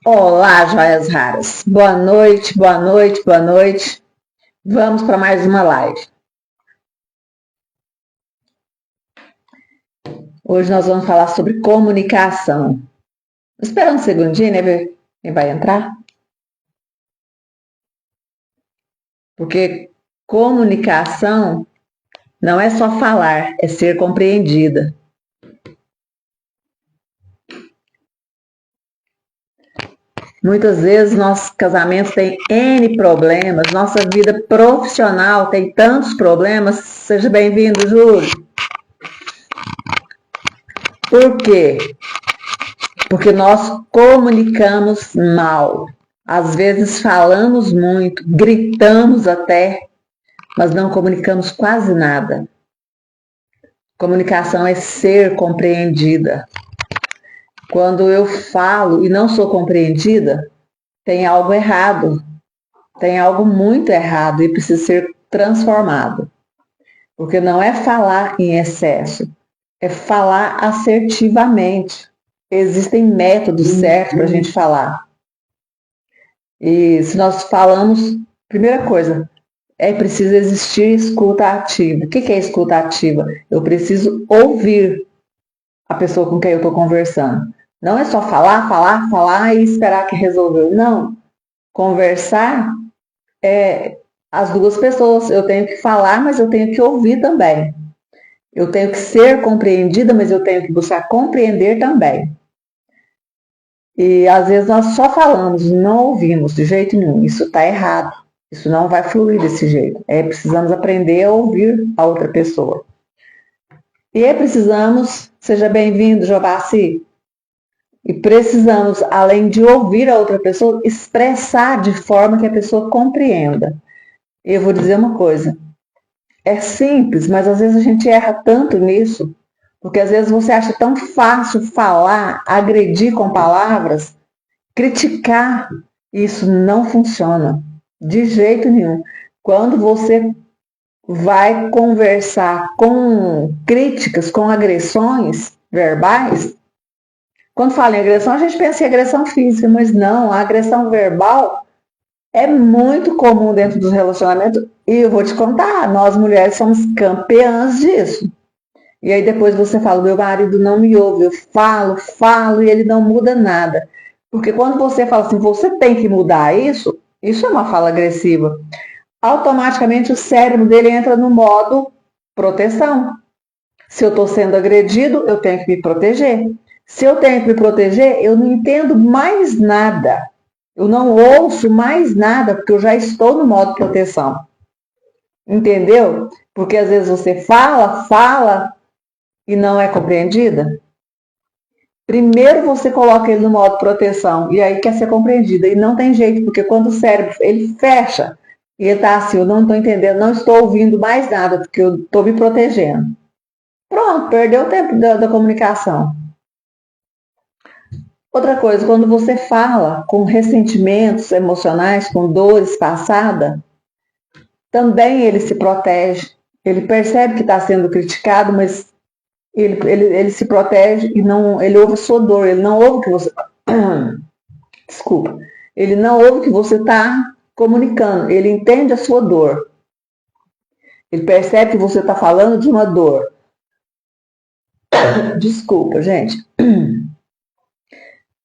Olá, joias raras. Boa noite, boa noite, boa noite. Vamos para mais uma live. Hoje nós vamos falar sobre comunicação. Espera um segundinho, né? Ver quem vai entrar. Porque comunicação não é só falar, é ser compreendida. Muitas vezes nosso casamento tem N problemas, nossa vida profissional tem tantos problemas. Seja bem-vindo, Júlio. Por quê? Porque nós comunicamos mal. Às vezes falamos muito, gritamos até, mas não comunicamos quase nada. Comunicação é ser compreendida. Quando eu falo e não sou compreendida, tem algo errado. Tem algo muito errado e precisa ser transformado. Porque não é falar em excesso, é falar assertivamente. Existem métodos certos para a gente falar. E se nós falamos, primeira coisa, é preciso existir escuta ativa. O que é escuta ativa? Eu preciso ouvir a pessoa com quem eu estou conversando. Não é só falar, falar, falar e esperar que resolveu. Não. Conversar é as duas pessoas. Eu tenho que falar, mas eu tenho que ouvir também. Eu tenho que ser compreendida, mas eu tenho que buscar compreender também. E às vezes nós só falamos, não ouvimos de jeito nenhum. Isso está errado. Isso não vai fluir desse jeito. Precisamos aprender a ouvir a outra pessoa. E precisamos, seja bem-vindo, Jovaci. E precisamos, além de ouvir a outra pessoa, expressar de forma que a pessoa compreenda. E eu vou dizer uma coisa. É simples, mas às vezes a gente erra tanto nisso. Porque às vezes você acha tão fácil falar, agredir com palavras, criticar. Isso não funciona de jeito nenhum. Quando você vai conversar com críticas, com agressões verbais, quando fala em agressão, a gente pensa em agressão física, mas não, a agressão verbal é muito comum dentro dos relacionamentos. E eu vou te contar, nós mulheres somos campeãs disso. E aí depois você fala, meu marido não me ouve, eu falo e ele não muda nada. Porque quando você fala assim, você tem que mudar isso é uma fala agressiva. Automaticamente o cérebro dele entra no modo proteção. Se eu estou sendo agredido, eu tenho que me proteger. Se eu tenho que me proteger, eu não entendo mais nada. Eu não ouço mais nada, porque eu já estou no modo proteção. Entendeu? Porque às vezes você fala e não é compreendida. Primeiro você coloca ele no modo proteção e aí quer ser compreendida. E não tem jeito, porque quando o cérebro ele fecha e ele está assim, eu não estou entendendo, não estou ouvindo mais nada, porque eu estou me protegendo. Pronto, perdeu o tempo da comunicação. Outra coisa, quando você fala com ressentimentos emocionais, com dores passadas, também ele se protege. Ele percebe que está sendo criticado, mas ele se protege e não, ele ouve a sua dor, ele não ouve que você. Desculpa. Ele não ouve que você está comunicando, ele entende a sua dor. Ele percebe que você está falando de uma dor. Desculpa, gente.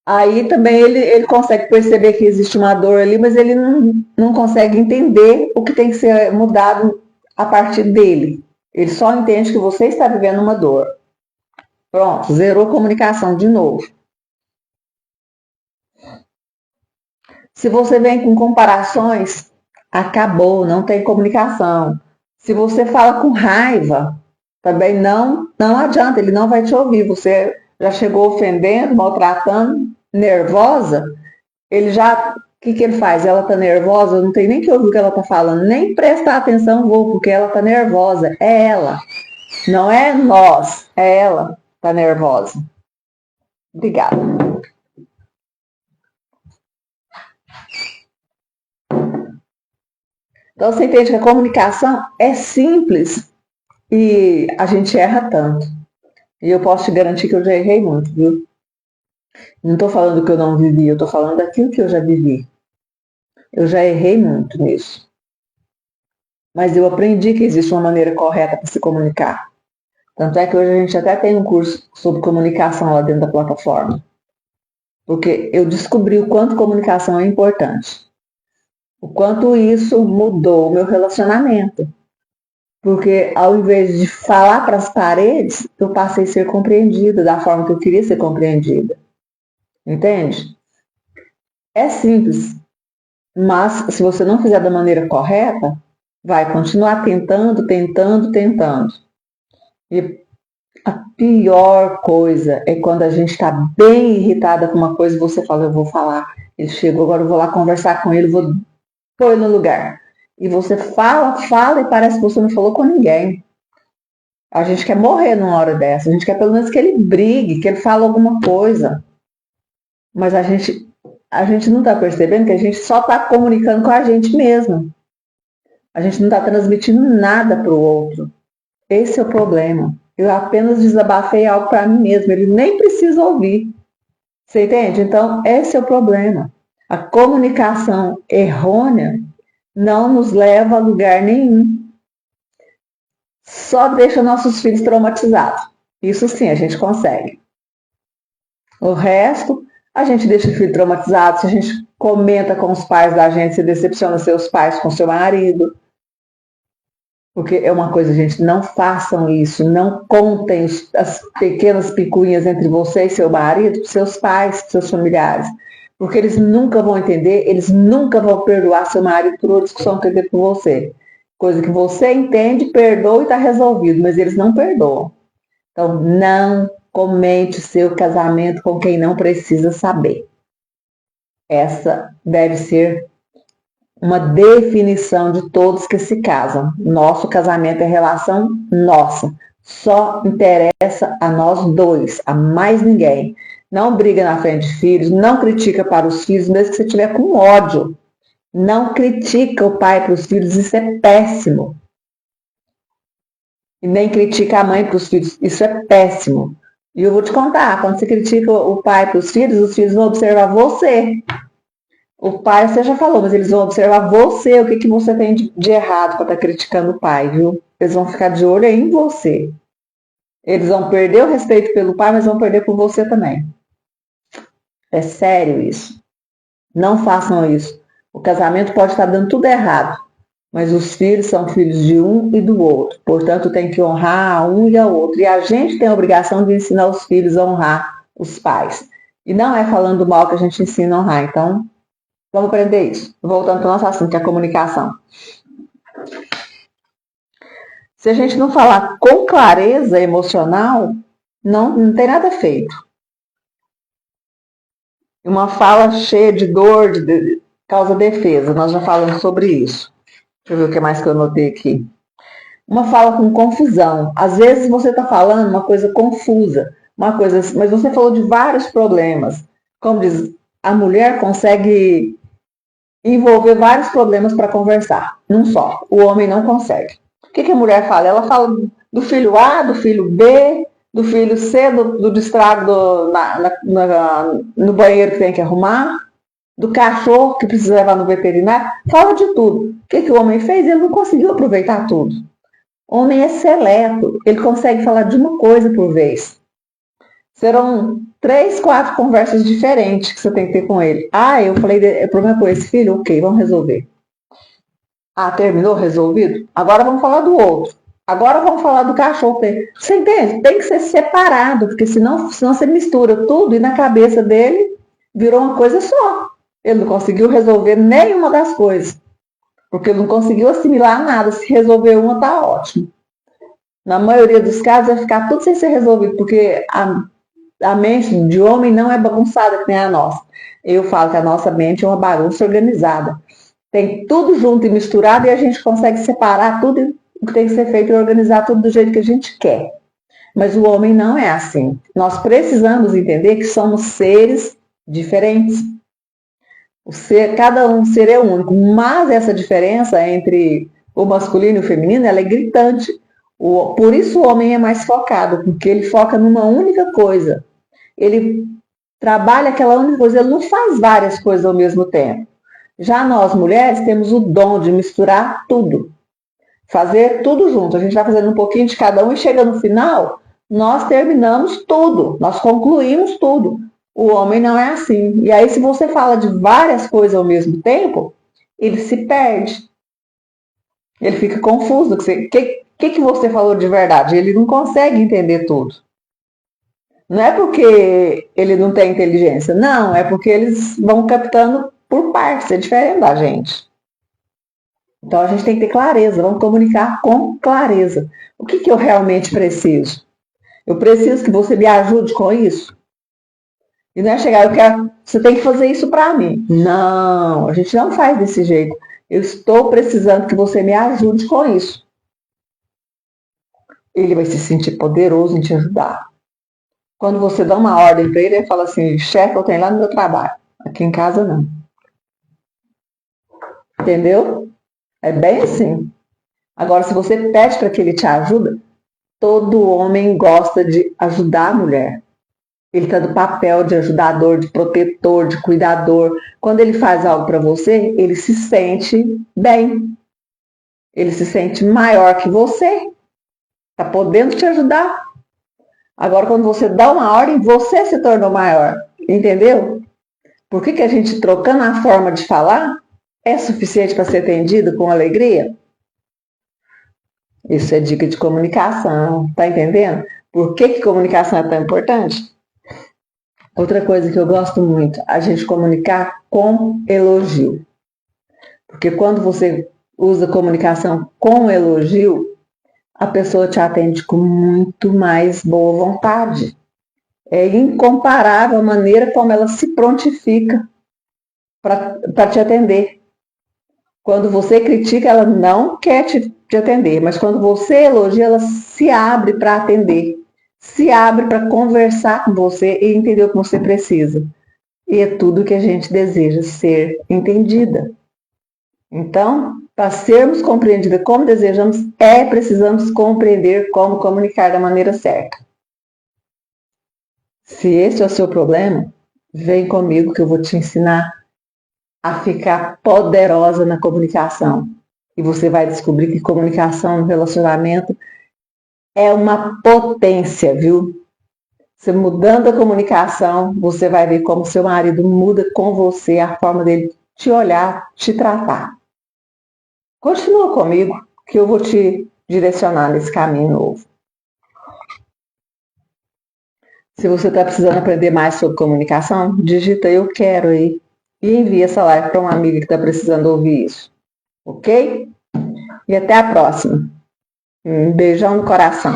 Aí também ele consegue perceber que existe uma dor ali, mas ele não consegue entender o que tem que ser mudado a partir dele. Ele só entende que você está vivendo uma dor. Pronto, zerou a comunicação de novo. Se você vem com comparações, acabou, não tem comunicação. Se você fala com raiva, também não adianta, ele não vai te ouvir. Você já chegou ofendendo, maltratando, nervosa, ele já, o que ele faz? Ela tá nervosa, eu não tenho nem que ouvir o que ela tá falando, nem prestar atenção vou, porque ela tá nervosa. É ela, não é nós, é ela tá nervosa. Obrigada. Então você entende que a comunicação é simples e a gente erra tanto. E eu posso te garantir que eu já errei muito, viu? Não estou falando que eu não vivi, eu estou falando daquilo que eu já vivi. Eu já errei muito nisso. Mas eu aprendi que existe uma maneira correta para se comunicar. Tanto é que hoje a gente até tem um curso sobre comunicação lá dentro da plataforma. Porque eu descobri o quanto comunicação é importante. O quanto isso mudou o meu relacionamento. Porque ao invés de falar para as paredes, eu passei a ser compreendida da forma que eu queria ser compreendida. Entende? É simples, mas se você não fizer da maneira correta, vai continuar tentando, tentando, tentando. E a pior coisa é quando a gente está bem irritada com uma coisa e você fala, eu vou falar. Ele chegou, agora eu vou lá conversar com ele, vou pôr no lugar. E você fala, fala e parece que você não falou com ninguém. A gente quer morrer numa hora dessa. A gente quer pelo menos que ele brigue, que ele fale alguma coisa. Mas a gente não está percebendo que a gente só está comunicando com a gente mesmo. A gente não está transmitindo nada para o outro. Esse é o problema. Eu apenas desabafei algo para mim mesmo. Ele nem precisa ouvir. Você entende? Então, esse é o problema. A comunicação errônea não nos leva a lugar nenhum. Só deixa nossos filhos traumatizados. Isso sim, a gente consegue. O resto, a gente deixa o filho traumatizado, se a gente comenta com os pais da gente, se decepciona seus pais com seu marido. Porque é uma coisa, gente, não façam isso, não contem as pequenas picuinhas entre você e seu marido, seus pais, seus familiares. Porque eles nunca vão entender, eles nunca vão perdoar seu marido por uma discussão que ele teve com você. Coisa que você entende, perdoa e está resolvido, mas eles não perdoam. Então, não comente seu casamento com quem não precisa saber. Essa deve ser uma definição de todos que se casam. Nosso casamento é relação nossa. Só interessa a nós dois, a mais ninguém. Não briga na frente de filhos, não critica para os filhos, mesmo que você estiver com ódio. Não critica o pai para os filhos, isso é péssimo. E nem critica a mãe para os filhos, isso é péssimo. E eu vou te contar, quando você critica o pai para os filhos vão observar você. O pai, você já falou, mas eles vão observar você, o que você tem de errado para estar criticando o pai, viu? Eles vão ficar de olho em você. Eles vão perder o respeito pelo pai, mas vão perder por você também. É sério isso. Não façam isso. O casamento pode estar dando tudo errado, mas os filhos são filhos de um e do outro. Portanto, tem que honrar a um e ao outro. E a gente tem a obrigação de ensinar os filhos a honrar os pais. E não é falando mal que a gente ensina a honrar. Então, vamos aprender isso. Voltando para o nosso assunto, que é a comunicação. Se a gente não falar com clareza emocional, não tem nada feito. Uma fala cheia de dor causa defesa. Nós já falamos sobre isso. Deixa eu ver o que mais que eu anotei aqui. Uma fala com confusão. Às vezes você está falando uma coisa confusa, mas você falou de vários problemas. Como diz, a mulher consegue envolver vários problemas para conversar, num só. O homem não consegue. O que a mulher fala? Ela fala do filho A, do filho B, do filho C, do destrago no banheiro que tem que arrumar, do cachorro que precisa levar no veterinário. Fala de tudo. O que o homem fez? Ele não conseguiu aproveitar tudo. O homem é seleto. Ele consegue falar de uma coisa por vez. Serão 3, 4 conversas diferentes que você tem que ter com ele. Ah, eu falei, o problema com esse filho? Ok, vamos resolver. Ah, terminou? Resolvido? Agora vamos falar do outro. Agora vamos falar do cachorro. Você entende? Tem que ser separado, porque senão você mistura tudo e na cabeça dele virou uma coisa só. Ele não conseguiu resolver nenhuma das coisas. Porque ele não conseguiu assimilar nada. Se resolver uma, tá ótimo. Na maioria dos casos vai ficar tudo sem ser resolvido, porque a mente de homem não é bagunçada que nem a nossa. Eu falo que a nossa mente é uma bagunça organizada. Tem tudo junto e misturado e a gente consegue separar tudo o que tem que ser feito e organizar tudo do jeito que a gente quer. Mas o homem não é assim. Nós precisamos entender que somos seres diferentes. Cada um ser é único, mas essa diferença entre o masculino e o feminino, ela é gritante. Por isso o homem é mais focado, porque ele foca numa única coisa. Ele trabalha aquela única coisa, ele não faz várias coisas ao mesmo tempo. Já nós, mulheres, temos o dom de misturar tudo, fazer tudo junto. A gente vai fazendo um pouquinho de cada um e chega no final, nós terminamos tudo, nós concluímos tudo. O homem não é assim. E aí, se você fala de várias coisas ao mesmo tempo, ele se perde. Ele fica confuso. O que você falou de verdade? Ele não consegue entender tudo. Não é porque ele não tem inteligência, não, é porque eles vão captando por partes, é diferente da gente. Então a gente tem que ter clareza, vamos comunicar com clareza. O que eu realmente preciso? Eu preciso que você me ajude com isso? E não é chegar, você tem que fazer isso para mim. Não, a gente não faz desse jeito. Eu estou precisando que você me ajude com isso. Ele vai se sentir poderoso em te ajudar. Quando você dá uma ordem para ele fala assim, chefe, eu tenho lá no meu trabalho. Aqui em casa, não. Entendeu? É bem assim. Agora, se você pede para que ele te ajude, todo homem gosta de ajudar a mulher. Ele está do papel de ajudador, de protetor, de cuidador. Quando ele faz algo para você, ele se sente bem. Ele se sente maior que você. Está podendo te ajudar. Agora, quando você dá uma ordem, você se tornou maior. Entendeu? Por que a gente, trocando a forma de falar, é suficiente para ser atendido com alegria? Isso é dica de comunicação. Tá entendendo? Por que comunicação é tão importante? Outra coisa que eu gosto muito, a gente comunicar com elogio. Porque quando você usa comunicação com elogio, a pessoa te atende com muito mais boa vontade. É incomparável a maneira como ela se prontifica para te atender. Quando você critica, ela não quer te atender, mas quando você elogia, ela se abre para atender. Se abre para conversar com você e entender o que você precisa. E é tudo que a gente deseja, ser entendida. Então, para sermos compreendidas como desejamos, precisamos compreender como comunicar da maneira certa. Se esse é o seu problema, vem comigo que eu vou te ensinar a ficar poderosa na comunicação. E você vai descobrir que comunicação no relacionamento é uma potência, viu? Você mudando a comunicação, você vai ver como seu marido muda com você, a forma dele te olhar, te tratar. Continua comigo, que eu vou te direcionar nesse caminho novo. Se você está precisando aprender mais sobre comunicação, digita eu quero aí e envia essa live para uma amiga que está precisando ouvir isso. Ok? E até a próxima. Um beijão no coração.